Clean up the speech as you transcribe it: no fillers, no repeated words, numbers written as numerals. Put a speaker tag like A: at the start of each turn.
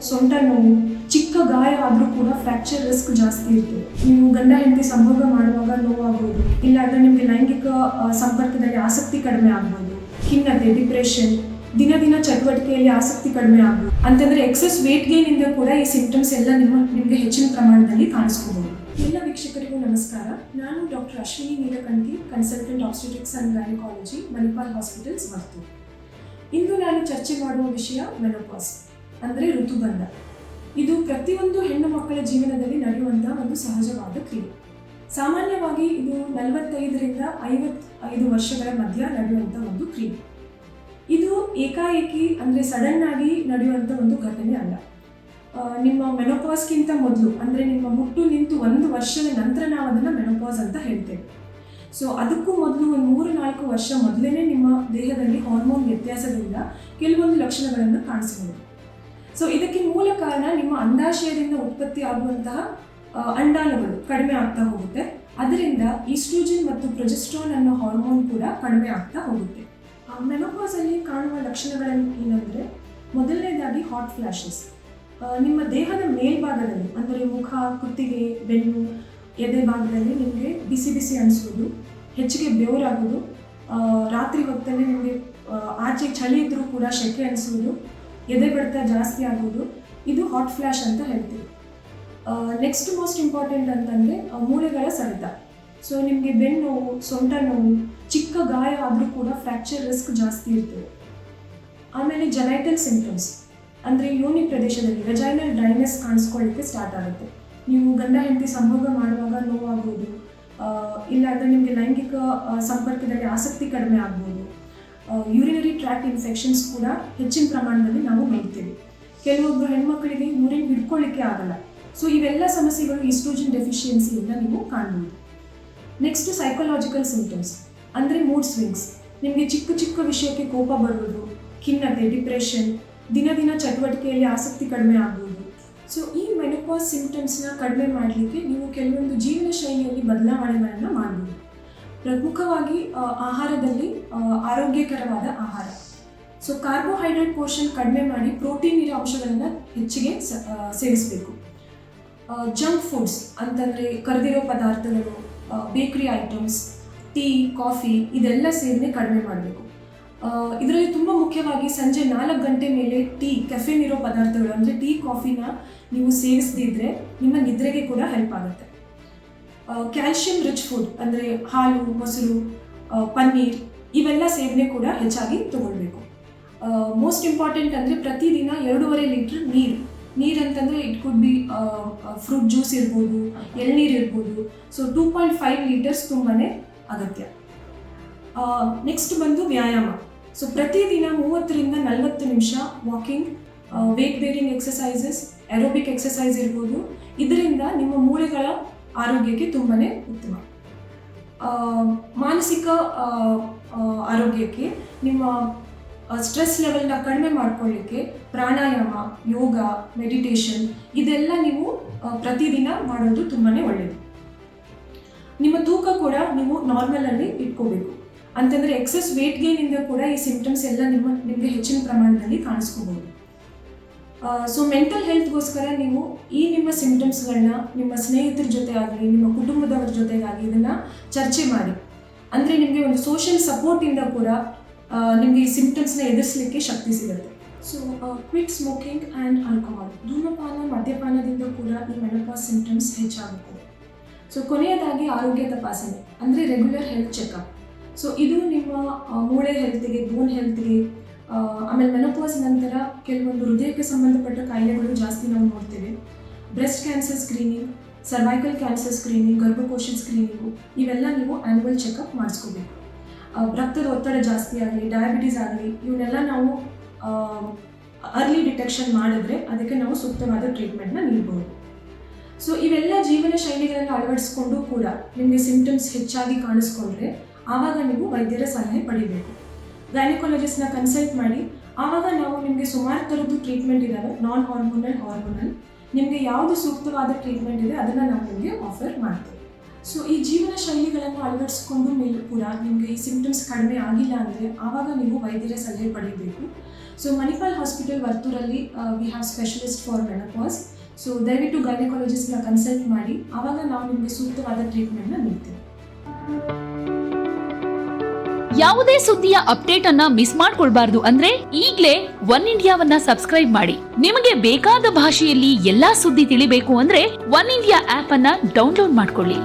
A: ಸೊಂಟ ನೋವು, ಚಿಕ್ಕ ಗಾಯ ಆದರೂ ಕೂಡ ಫ್ರ್ಯಾಕ್ಚರ್ ರಿಸ್ಕ್ ಜಾಸ್ತಿ ಇರ್ತದೆ. ನೀವು ಗಂಡ ಹೆಂಡತಿ ಸಂಭೋಗ ಮಾಡುವಾಗ ನೋವಾಗ್ಬೋದು, ಇಲ್ಲಾಂದರೆ ನಿಮಗೆ ಲೈಂಗಿಕ ಸಂಪರ್ಕದಲ್ಲಿ ಆಸಕ್ತಿ ಕಡಿಮೆ ಆಗ್ಬೋದು, ಖಿನ್ನತೆ, ಡಿಪ್ರೆಷನ್, ದಿನ ಚಟುವಟಿಕೆಯಲ್ಲಿ ಆಸಕ್ತಿ ಕಡಿಮೆ ಆಗ್ಬೋದು. ಅಂತಂದರೆ ಎಕ್ಸೆಸ್ ವೇಟ್ ಗೇನಿಂದ ಕೂಡ ಈ ಸಿಂಪ್ಟಮ್ಸ್ ಎಲ್ಲ ನಿಮಗೆ ಹೆಚ್ಚಿನ ಪ್ರಮಾಣದಲ್ಲಿ ಕಾಣಿಸ್ಕೋಬಹುದು. ಎಲ್ಲ ವೀಕ್ಷಕರಿಗೂ ನಮಸ್ಕಾರ. ನಾನು doctor Ashwini Neelakanthi, consultant obstetrics and gynaecology, Manipal hospitals, Varthur. ಇಂದು ನಾನು ಚರ್ಚೆ ಮಾಡುವ ವಿಷಯ ಮೆನೋಪಾಸ್ ಅಂದರೆ ಋತುಬಂಧ. ಇದು ಪ್ರತಿಯೊಂದು ಹೆಣ್ಣು ಮಕ್ಕಳ ಜೀವನದಲ್ಲಿ ನಡೆಯುವಂತಹ ಒಂದು ಸಹಜವಾದ ಕ್ರಿಯೆ. ಸಾಮಾನ್ಯವಾಗಿ ಇದು 45ರಿಂದ 55 ವರ್ಷಗಳ ಮಧ್ಯ ನಡೆಯುವಂಥ ಒಂದು ಕ್ರಿಯೆ. ಇದು ಏಕಾಏಕಿ ಅಂದರೆ ಸಡನ್ ಆಗಿ ನಡೆಯುವಂಥ ಒಂದು ಘಟನೆ ಅಲ್ಲ. ನಿಮ್ಮ ಮೆನೋಪಾಸ್ಗಿಂತ ಮೊದಲು ಅಂದರೆ ನಿಮ್ಮ ಹುಟ್ಟು ನಿಂತು 1 ವರ್ಷದ ನಂತರ ನಾವು ಅದನ್ನು ಮೆನೋಪಾಸ್ ಅಂತ ಹೇಳ್ತೇವೆ. ಸೊ ಅದಕ್ಕೂ ಮೊದಲು ಒಂದು 3-4 ವರ್ಷ ಮೊದಲೇ ನಿಮ್ಮ ದೇಹದಲ್ಲಿ ಹಾರ್ಮೋನ್ ವ್ಯತ್ಯಾಸದಿಂದ ಕೆಲವೊಂದು ಲಕ್ಷಣಗಳನ್ನು ಕಾಣಿಸಬಹುದು. ಸೊ ಇದಕ್ಕೆ ಮೂಲ ಕಾರಣ ನಿಮ್ಮ ಅಂಡಾಶಯದಿಂದ ಉತ್ಪತ್ತಿ ಆಗುವಂತಹ ಅಂಡಾಣುಗಳು ಕಡಿಮೆ ಆಗ್ತಾ ಹೋಗುತ್ತೆ. ಅದರಿಂದ ಈಸ್ಟ್ರೋಜನ್ ಮತ್ತು ಪ್ರೊಜೆಸ್ಟ್ರಾನ್ ಅನ್ನೋ ಹಾರ್ಮೋನ್ ಕೂಡ ಕಡಿಮೆ ಆಗ್ತಾ ಹೋಗುತ್ತೆ. ಮೆನೋಪಾಸಲ್ಲಿ ಕಾಣುವ ಲಕ್ಷಣಗಳನ್ನು ಏನಂದರೆ, ಮೊದಲನೇದಾಗಿ ಹಾಟ್ ಫ್ಲ್ಯಾಶಸ್. ನಿಮ್ಮ ದೇಹದ ಮೇಲ್ಭಾಗದಲ್ಲಿ ಅಂದರೆ ಮುಖ, ಕುತ್ತಿಗೆ, ಬೆನ್ನು, ಎದೆ ಭಾಗದಲ್ಲಿ ನಿಮಗೆ ಬಿಸಿ ಅನಿಸೋದು, ಹೆಚ್ಚಿಗೆ ಬೆವರಾಗೋದು, ರಾತ್ರಿ ಹೊತ್ತಲ್ಲಿ ನಿಮಗೆ ಆಚೆ ಚಳಿ ಇದ್ದರೂ ಕೂಡ ಸೆಕೆ ಅನಿಸೋದು, ಎದೆ ಬಡಿತ ಜಾಸ್ತಿ ಆಗೋದು, ಇದು ಹಾಟ್ ಫ್ಲ್ಯಾಶ್ ಅಂತ ಹೇಳ್ತೀವಿ. ನೆಕ್ಸ್ಟ್ ಮೋಸ್ಟ್ ಇಂಪಾರ್ಟೆಂಟ್ ಅಂತಂದರೆ ಮೂಳೆಗಳ ಸೆಳೆತ. ಸೊ ನಿಮಗೆ ಬೆನ್ನೋವು, ಸೊಂಟ ನೋವು, ಚಿಕ್ಕ ಗಾಯ ಆದರೂ ಕೂಡ ಫ್ರ್ಯಾಕ್ಚರ್ ರಿಸ್ಕ್ ಜಾಸ್ತಿ ಇರ್ತದೆ. ಆಮೇಲೆ ಜೆನೈಟಲ್ ಸಿಂಪ್ಟಮ್ಸ್ ಅಂದರೆ ಯೋನಿ ಪ್ರದೇಶದಲ್ಲಿ ವೆಜೈನಲ್ ಡ್ರೈನೆಸ್ ಕಾಣಿಸ್ಕೊಳ್ಳಿಕ್ಕೆ ಸ್ಟಾರ್ಟ್ ಆಗುತ್ತೆ. ನೀವು ಗಂಡ ಹೆಂಡತಿ ಸಂಭೋಗ ಮಾಡುವಾಗ ನೋವಾಗ್ಬೋದು, ಇಲ್ಲಾಂದರೆ ನಿಮಗೆ ಲೈಂಗಿಕ ಸಂಪರ್ಕದಲ್ಲಿ ಆಸಕ್ತಿ ಕಡಿಮೆ ಆಗ್ಬೋದು. ಯೂರಿನರಿ ಟ್ರ್ಯಾಕ್ಟ್ ಇನ್ಫೆಕ್ಷನ್ಸ್ ಕೂಡ ಹೆಚ್ಚಿನ ಪ್ರಮಾಣದಲ್ಲಿ ನಾವು ನೋಡ್ತೀವಿ. ಕೆಲವೊಬ್ಬರು ಹೆಣ್ಮಕ್ಳಿಗೆ ಯೂರಿನ್ ಹಿಡ್ಕೊಳ್ಳಿಕ್ಕೆ ಆಗಲ್ಲ. ಸೊ ಇವೆಲ್ಲ ಸಮಸ್ಯೆಗಳು ಈಸ್ಟ್ರೋಜನ್ ಡೆಫಿಷಿಯನ್ಸಿಯಿಂದ ನೀವು ಕಾಣ್ಬೋದು. ನೆಕ್ಸ್ಟ್ ಸೈಕಲಾಜಿಕಲ್ ಸಿಂಪ್ಟಮ್ಸ್ ಅಂದರೆ ಮೂಡ್ ಸ್ವಿಂಗ್ಸ್. ನಿಮಗೆ ಚಿಕ್ಕ ವಿಷಯಕ್ಕೆ ಕೋಪ ಬರುವುದು, ಖಿನ್ನತೆ, ಡಿಪ್ರೆಷನ್, ದಿನ ಚಟುವಟಿಕೆಯಲ್ಲಿ ಆಸಕ್ತಿ ಕಡಿಮೆ ಆಗ್ಬೋದು. ಸೊ ಈ ಮೆನೋಪಾಸ್ ಸಿಂಪ್ಟಮ್ಸ್ನ ಕಡಿಮೆ ಮಾಡಲಿಕ್ಕೆ ನೀವು ಕೆಲವೊಂದು ಜೀವನ ಶೈಲಿಯಲ್ಲಿ ಬದಲಾವಣೆಗಳನ್ನು ಮಾಡ್ಬೋದು. ಪ್ರಮುಖವಾಗಿ ಆಹಾರದಲ್ಲಿ ಆರೋಗ್ಯಕರವಾದ ಆಹಾರ. ಸೊ ಕಾರ್ಬೋಹೈಡ್ರೇಟ್ ಪೋರ್ಷನ್ ಕಡಿಮೆ ಮಾಡಿ ಪ್ರೋಟೀನ್ ಇರೋ ಅಂಶಗಳನ್ನು ಹೆಚ್ಚಿಗೆ ಸೇವಿಸಬೇಕು. ಜಂಕ್ ಫುಡ್ಸ್ ಅಂತಂದರೆ ಕರೆದಿರೋ ಪದಾರ್ಥಗಳು, ಬೇಕ್ರಿ ಐಟಮ್ಸ್, ಟೀ, ಕಾಫಿ ಇದೆಲ್ಲ ಸೇವನೆ ಕಡಿಮೆ ಮಾಡಬೇಕು. ಇದರಲ್ಲಿ ತುಂಬ ಮುಖ್ಯವಾಗಿ ಸಂಜೆ 4 ಗಂಟೆ ಮೇಲೆ ಕೆಫೆನ್ ಇರೋ ಪದಾರ್ಥಗಳು ಅಂದರೆ ಟೀ, ಕಾಫಿನ ನೀವು ಸೇವಿಸದಿದ್ದರೆ ನಿಮ್ಮ ನಿದ್ರೆಗೆ ಕೂಡ ಹೆಲ್ಪ್ ಆಗುತ್ತೆ. ಕ್ಯಾಲ್ಶಿಯಂ ರಿಚ್ ಫುಡ್ ಅಂದರೆ ಹಾಲು, ಮೊಸರು, ಪನ್ನೀರ್ ಇವೆಲ್ಲ ಸೇವನೆ ಕೂಡ ಹೆಚ್ಚಾಗಿ ತಗೊಳ್ಬೇಕು. ಮೋಸ್ಟ್ ಇಂಪಾರ್ಟೆಂಟ್ ಅಂದರೆ ಪ್ರತಿದಿನ 2.5 ಲೀಟ್ರ್ ನೀರು ಅಂತಂದರೆ it could be fruit juice ಇರ್ಬೋದು, ಎಳ್ನೀರು ಇರ್ಬೋದು. ಸೊ 2.5 ಲೀಟರ್ಸ್ ತುಂಬಾ ಅಗತ್ಯ. ನೆಕ್ಸ್ಟ್ ಬಂದು ವ್ಯಾಯಾಮ. ಸೊ ಪ್ರತಿದಿನ 30ರಿಂದ 40 ನಿಮಿಷ walking, weight bearing exercises, aerobic exercise ಇರ್ಬೋದು. ಇದರಿಂದ ನಿಮ್ಮ ಮೂಳೆಗಳ ಆರೋಗ್ಯಕ್ಕೆ ತುಂಬಾ ಉತ್ತಮ. ಮಾನಸಿಕ ಆರೋಗ್ಯಕ್ಕೆ, ನಿಮ್ಮ ಸ್ಟ್ರೆಸ್ ಲೆವೆಲ್ನ ಕಡಿಮೆ ಮಾಡ್ಕೊಳ್ಳಿಕ್ಕೆ ಪ್ರಾಣಾಯಾಮ, ಯೋಗ, ಮೆಡಿಟೇಷನ್ ಇದೆಲ್ಲ ನೀವು ಪ್ರತಿದಿನ ಮಾಡೋದು ತುಂಬಾ ಒಳ್ಳೆಯದು. ನಿಮ್ಮ ತೂಕ ಕೂಡ ನೀವು ನಾರ್ಮಲಲ್ಲಿ ಇಟ್ಕೋಬೇಕು. ಅಂತಂದರೆ ಎಕ್ಸೆಸ್ ವೇಟ್ ಗೇನಿಂದ ಕೂಡ ಈ ಸಿಂಪ್ಟಮ್ಸ್ ಎಲ್ಲ ನಿಮಗೆ ಹೆಚ್ಚಿನ ಪ್ರಮಾಣದಲ್ಲಿ ಕಾಣಿಸ್ಕೋಬಹುದು. ಸೊ ಮೆಂಟಲ್ ಹೆಲ್ತ್ಗೋಸ್ಕರ ನೀವು ನಿಮ್ಮ ಸಿಂಪ್ಟಮ್ಸ್ಗಳನ್ನ ನಿಮ್ಮ ಸ್ನೇಹಿತರ ಜೊತೆ ಆಗಲಿ, ನಿಮ್ಮ ಕುಟುಂಬದವ್ರ ಜೊತೆಗಾಗಲಿ ಇದನ್ನು ಚರ್ಚೆ ಮಾಡಿ. ಅಂದರೆ ನಿಮಗೆ ಒಂದು ಸೋಷಿಯಲ್ ಸಪೋರ್ಟಿಂದ ಕೂಡ ನಿಮಗೆ ಈ ಸಿಂಪ್ಟಮ್ಸ್ನ ಎದುರಿಸಲಿಕ್ಕೆ ಶಕ್ತಿ ಸಿಗುತ್ತೆ. So quit smoking and alcohol, ಧೂಮಪಾನ, ಮದ್ಯಪಾನದಿಂದ ಕೂಡ ಈ ಮೆನೋಪಾಸ್ ಸಿಂಪ್ಟಮ್ಸ್ ಹೆಚ್ಚಾಗುತ್ತದೆ. ಸೊ ಕೊನೆಯದಾಗಿ ಆರೋಗ್ಯ ತಪಾಸಣೆ ಅಂದರೆ ರೆಗ್ಯುಲರ್ ಹೆಲ್ತ್ ಚೆಕಪ್. ಸೊ ಇದು ನಿಮ್ಮ ಮೂಳೆ ಹೆಲ್ತ್ಗೆ, ಬೋನ್ ಹೆಲ್ತ್ಗೆ, ಆಮೇಲೆ ಮೆನೋಪಾಸ್ ನಂತರ ಕೆಲವೊಂದು ಹೃದಯಕ್ಕೆ ಸಂಬಂಧಪಟ್ಟ ಕಾಯಿಲೆಗಳು ಜಾಸ್ತಿ ನಾವು ನೋಡ್ತೇವೆ. Breast cancer screening, cervical cancer screening, ಗರ್ಭಕೋಶದ ಸ್ಕ್ರೀನಿಂಗು ಇವೆಲ್ಲ ನೀವು ಆ್ಯನ್ಯುವಲ್ ಚೆಕಪ್ ಮಾಡಿಸ್ಕೋಬೇಕು. ರಕ್ತದ ಒತ್ತಡ ಜಾಸ್ತಿ ಆಗಲಿ, ಡಯಾಬಿಟೀಸ್ ಆಗಲಿ ಇವನ್ನೆಲ್ಲ ನಾವು ಅರ್ಲಿ ಡಿಟೆಕ್ಷನ್ ಮಾಡಿದ್ರೆ ಅದಕ್ಕೆ ನಾವು ಸೂಕ್ತವಾದ ಟ್ರೀಟ್ಮೆಂಟ್ನ ನೀಡಬಹುದು. ಸೊ ಇವೆಲ್ಲ ಜೀವನ ಶೈಲಿಗಳನ್ನು ಅಳವಡಿಸ್ಕೊಂಡು ಕೂಡ ನಿಮಗೆ ಸಿಂಪ್ಟಮ್ಸ್ ಹೆಚ್ಚಾಗಿ ಕಾಣಿಸ್ಕೊಂಡ್ರೆ ಆವಾಗ ನೀವು ವೈದ್ಯರ ಸಲಹೆ ಪಡಿಬೇಕು. ಗೈನಕಾಲಜಿಸ್ಟ್ನ ಕನ್ಸಲ್ಟ್ ಮಾಡಿ. ಆವಾಗ ನಾವು ನಿಮಗೆ ಸುಮಾರು ಥರದ್ದು ಟ್ರೀಟ್ಮೆಂಟ್ ಇದ್ದಾವೆ, ನಾನ್ ಹಾರ್ಮೋನಲ್, ಹಾರ್ಮೋನಲ್. ನಿಮಗೆ ಯಾವುದು ಸೂಕ್ತವಾದ ಟ್ರೀಟ್ಮೆಂಟ್ ಇದೆ ಅದನ್ನು ನಾವು ನಿಮಗೆ ಆಫರ್ ಮಾಡ್ತೇವೆ. ಸೊ ಈ ಜೀವನ ಶೈಲಿಗಳನ್ನು ಅಳವಡಿಸ್ಕೊಂಡು ಮೇಲೂ ಕೂಡ ನಿಮಗೆ ಈ ಸಿಂಪ್ಟಮ್ಸ್ ಕಡಿಮೆ ಆಗಿಲ್ಲ ಅಂದರೆ ಆವಾಗ ನೀವು ವೈದ್ಯರ ಸಲಹೆ ಪಡೆಯಬೇಕು. ಸೊ ಮಣಿಪಾಲ್ ಹಾಸ್ಪಿಟಲ್ ವರ್ತೂರಲ್ಲಿ we have specialist for menopause. So ದಯವಿಟ್ಟು ಗೈನಕಾಲಜಿಸ್ಟ್ನ ಕನ್ಸಲ್ಟ್ ಮಾಡಿ, ಆವಾಗ ನಾವು ನಿಮಗೆ ಸೂಕ್ತವಾದ ಟ್ರೀಟ್ಮೆಂಟ್ನ ನೀಡ್ತೇವೆ.
B: ಯಾವುದೇ ಸುದ್ದಿಯ ಅಪ್ಡೇಟ್ ಅನ್ನ ಮಿಸ್ ಮಾಡ್ಕೊಳ್ಬಾರ್ದು ಅಂದ್ರೆ ಈಗ್ಲೇ ಒನ್ ಇಂಡಿಯಾವನ್ನ ಸಬ್ಸ್ಕ್ರೈಬ್ ಮಾಡಿ. ನಿಮಗೆ ಬೇಕಾದ ಭಾಷೆಯಲ್ಲಿ ಎಲ್ಲಾ ಸುದ್ದಿ ತಿಳಿಬೇಕು ಅಂದ್ರೆ ಒನ್ ಇಂಡಿಯಾ ಆಪ್ ಅನ್ನ ಡೌನ್ಲೋಡ್ ಮಾಡ್ಕೊಳ್ಳಿ.